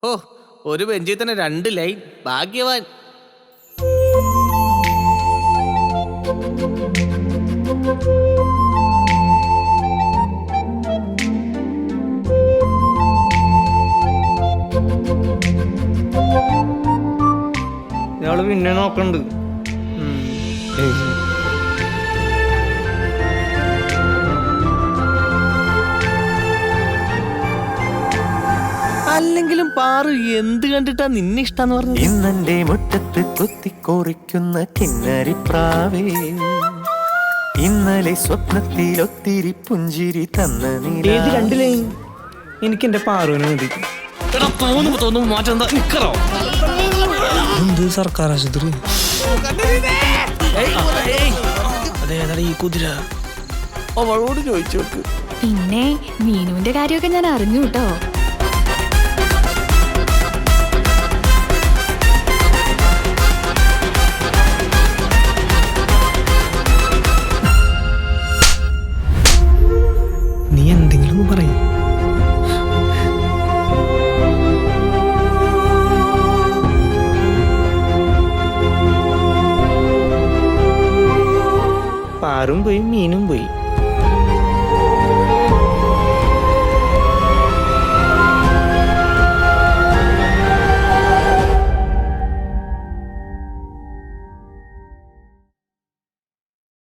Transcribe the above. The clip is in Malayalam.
ഓ, ഒരു ബെഞ്ചിൽ തന്നെ 2 ലൈൻ. ഭാഗ്യവാൻ. ഇയാള് പിന്നെ നോക്കണ്ട്. അല്ലെങ്കിലും പാറു എന്ത് കണ്ടിട്ടാ നിന്നെ ഇഷ്ടാന്ന് പറഞ്ഞത്? ഇന്നെന്റെ മുറ്റത്ത് കുത്തിക്കോറിക്കുന്ന കിന്നരിപ്രാവേ, ഇന്നലെ സ്വപ്നത്തിൽ ഒത്തിരി പുഞ്ചിരി തന്ന ഏത് 2 ലൈൻ? എനിക്ക് എന്റെ പാറുവിനെ മതി. തോന്നുമ്പോ മാറ്റം എന്താ? നിക്കറോ? എന്ത് സർക്കാർ ആശുപത്രി? അതേതാ ഈ കുതിര? അവളോട് ചോദിച്ചു നോക്ക്. പിന്നെ മീനുവിന്റെ കാര്യമൊക്കെ ഞാൻ അറിഞ്ഞു കേട്ടോ. നീ എന്തെങ്കിലും പറയും. പാറും പോയി, മീനും പോയി.